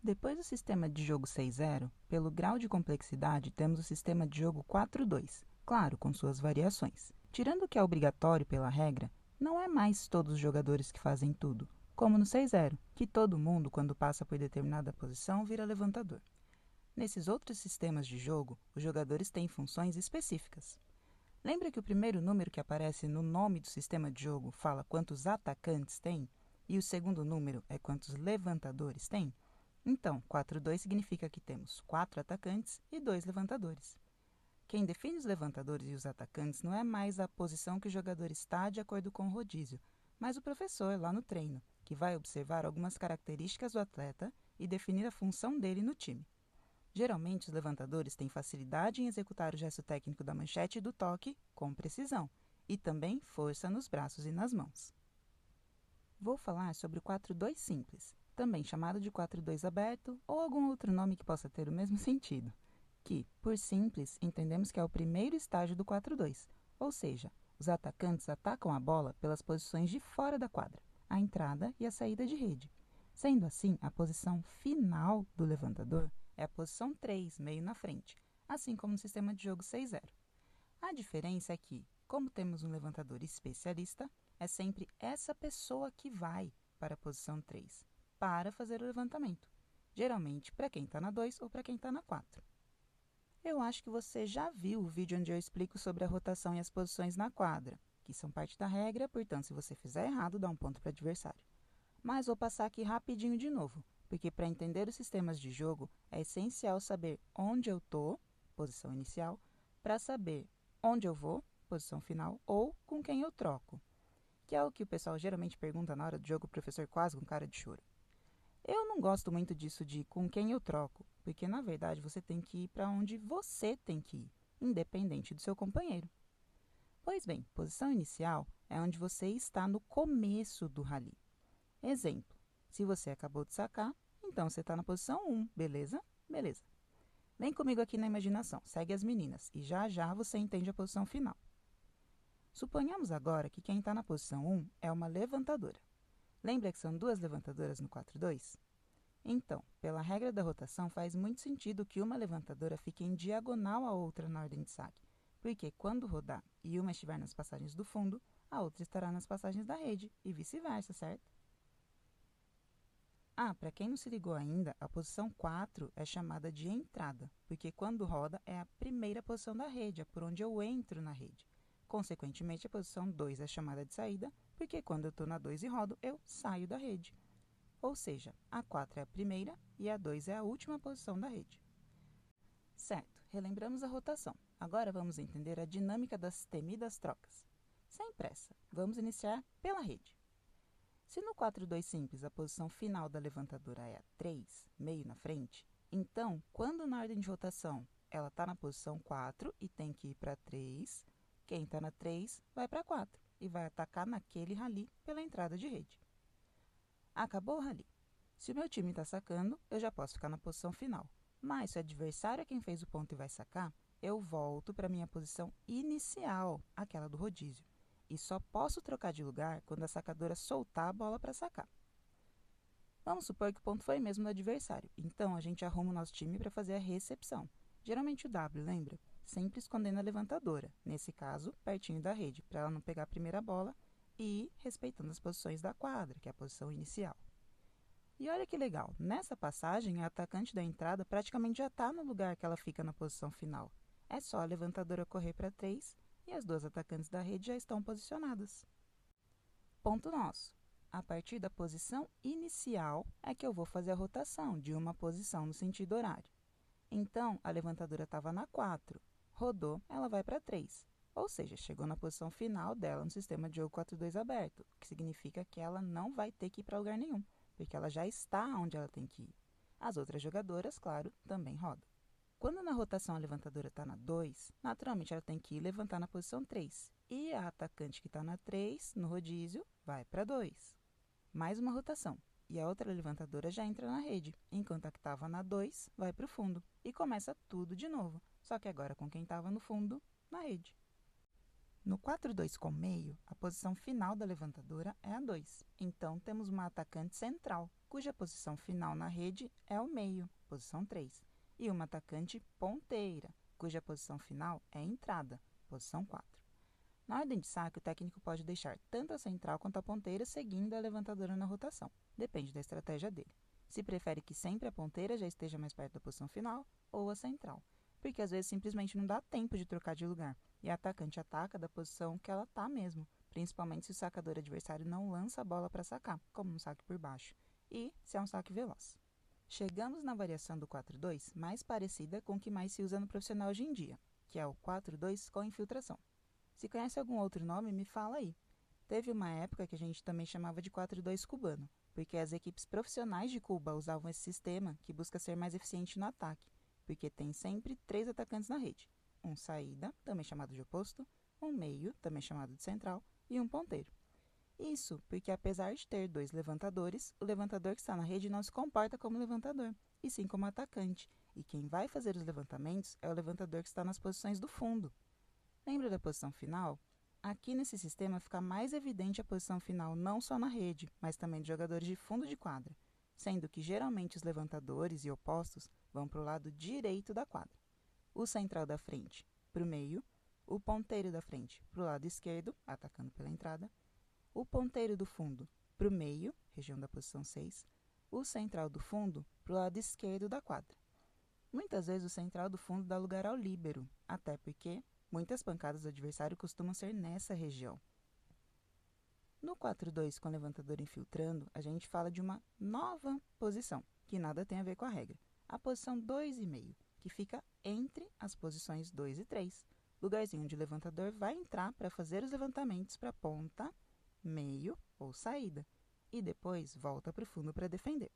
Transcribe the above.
Depois do sistema de jogo 6-0, pelo grau de complexidade, temos o sistema de jogo 4-2, claro, com suas variações. Tirando o que é obrigatório pela regra, não é mais todos os jogadores que fazem tudo, como no 6-0, que todo mundo, quando passa por determinada posição, vira levantador. Nesses outros sistemas de jogo, os jogadores têm funções específicas. Lembra que o primeiro número que aparece no nome do sistema de jogo fala quantos atacantes tem? E o segundo número é quantos levantadores tem? Então, 4-2 significa que temos 4 atacantes e 2 levantadores. Quem define os levantadores e os atacantes não é mais a posição que o jogador está de acordo com o rodízio, mas o professor lá no treino, que vai observar algumas características do atleta e definir a função dele no time. Geralmente, os levantadores têm facilidade em executar o gesto técnico da manchete e do toque com precisão, e também força nos braços e nas mãos. Vou falar sobre o 4-2 simples, também chamado de 4-2 aberto ou algum outro nome que possa ter o mesmo sentido, que, por simples, entendemos que é o primeiro estágio do 4-2, ou seja, os atacantes atacam a bola pelas posições de fora da quadra, a entrada e a saída de rede. Sendo assim, a posição final do levantador é a posição 3, meio na frente, assim como no sistema de jogo 6-0. A diferença é que, como temos um levantador especialista, é sempre essa pessoa que vai para a posição 3, para fazer o levantamento, geralmente para quem está na 2 ou para quem está na 4. Eu acho que você já viu o vídeo onde eu explico sobre a rotação e as posições na quadra, que são parte da regra, portanto, se você fizer errado, dá um ponto para o adversário. Mas vou passar aqui rapidinho de novo, porque para entender os sistemas de jogo é essencial saber onde eu estou, posição inicial, para saber onde eu vou, posição final, ou com quem eu troco, que é o que o pessoal geralmente pergunta na hora do jogo, o professor quase com cara de choro. Eu não gosto muito disso de com quem eu troco, porque na verdade você tem que ir para onde você tem que ir, independente do seu companheiro. Pois bem, posição inicial é onde você está no começo do rally. Exemplo, se você acabou de sacar, então você está na posição 1, beleza? Beleza. Vem comigo aqui na imaginação, segue as meninas e já já você entende a posição final. Suponhamos agora que quem está na posição 1 é uma levantadora. Lembra que são duas levantadoras no 4-2? Então, pela regra da rotação, faz muito sentido que uma levantadora fique em diagonal à outra na ordem de saque, porque quando rodar e uma estiver nas passagens do fundo, a outra estará nas passagens da rede e vice-versa, certo? Ah, para quem não se ligou ainda, a posição 4 é chamada de entrada, porque quando roda é a primeira posição da rede, é por onde eu entro na rede. Consequentemente, a posição 2 é chamada de saída, porque quando eu estou na 2 e rodo, eu saio da rede. Ou seja, a 4 é a primeira e a 2 é a última posição da rede. Certo, relembramos a rotação. Agora vamos entender a dinâmica das temidas trocas. Sem pressa, vamos iniciar pela rede. Se no 4-2 simples a posição final da levantadora é a 3, meio na frente, então, quando na ordem de rotação ela está na posição 4 e tem que ir para 3, quem está na 3 vai para 4 e vai atacar naquele rally pela entrada de rede. Acabou o rally. Se o meu time está sacando, eu já posso ficar na posição final. Mas se o adversário é quem fez o ponto e vai sacar, eu volto para a minha posição inicial, aquela do rodízio. E só posso trocar de lugar quando a sacadora soltar a bola para sacar. Vamos supor que o ponto foi mesmo do adversário. Então, a gente arruma o nosso time para fazer a recepção. Geralmente o W, lembra? Sempre escondendo a levantadora. Nesse caso, pertinho da rede, para ela não pegar a primeira bola e respeitando as posições da quadra, que é a posição inicial. E olha que legal, nessa passagem, a atacante da entrada praticamente já está no lugar que ela fica na posição final. É só a levantadora correr para 3 e as duas atacantes da rede já estão posicionadas. Ponto nosso. A partir da posição inicial é que eu vou fazer a rotação de uma posição no sentido horário. Então, a levantadora estava na 4, rodou, ela vai para 3. Ou seja, chegou na posição final dela no sistema de jogo 4-2 aberto, o que significa que ela não vai ter que ir para lugar nenhum, porque ela já está onde ela tem que ir. As outras jogadoras, claro, também rodam. Quando na rotação a levantadora está na 2, naturalmente ela tem que ir levantar na posição 3. E a atacante que está na 3, no rodízio, vai para 2. Mais uma rotação. E a outra levantadora já entra na rede, enquanto a que estava na 2 vai para o fundo. E começa tudo de novo, só que agora com quem estava no fundo, na rede. No 4-2 com meio, a posição final da levantadora é a 2. Então, temos uma atacante central, cuja posição final na rede é o meio, posição 3, e uma atacante ponteira, cuja posição final é a entrada, posição 4. Na ordem de saque, o técnico pode deixar tanto a central quanto a ponteira seguindo a levantadora na rotação. Depende da estratégia dele. Se prefere que sempre a ponteira já esteja mais perto da posição final ou a central, porque às vezes simplesmente não dá tempo de trocar de lugar e a atacante ataca da posição que ela está mesmo, principalmente se o sacador adversário não lança a bola para sacar, como um saque por baixo, e se é um saque veloz. Chegamos na variação do 4-2 mais parecida com o que mais se usa no profissional hoje em dia, que é o 4-2 com infiltração. Se conhece algum outro nome, me fala aí. Teve uma época que a gente também chamava de 4-2 cubano, porque as equipes profissionais de Cuba usavam esse sistema que busca ser mais eficiente no ataque, porque tem sempre 3 atacantes na rede, um saída, também chamado de oposto, um meio, também chamado de central, e um ponteiro. Isso porque, apesar de ter 2 levantadores, o levantador que está na rede não se comporta como levantador, e sim como atacante, e quem vai fazer os levantamentos é o levantador que está nas posições do fundo. Lembra da posição final? Aqui nesse sistema fica mais evidente a posição final não só na rede, mas também de jogadores de fundo de quadra, sendo que geralmente os levantadores e opostos vão para o lado direito da quadra. O central da frente para o meio, o ponteiro da frente para o lado esquerdo, atacando pela entrada, o ponteiro do fundo para o meio, região da posição 6, o central do fundo para o lado esquerdo da quadra. Muitas vezes o central do fundo dá lugar ao líbero, até porque muitas pancadas do adversário costumam ser nessa região. No 4-2 com o levantador infiltrando, a gente fala de uma nova posição, que nada tem a ver com a regra. A posição 2,5, que fica entre as posições 2 e 3. Lugarzinho onde o levantador vai entrar para fazer os levantamentos para ponta, meio ou saída. E depois volta para o fundo para defender.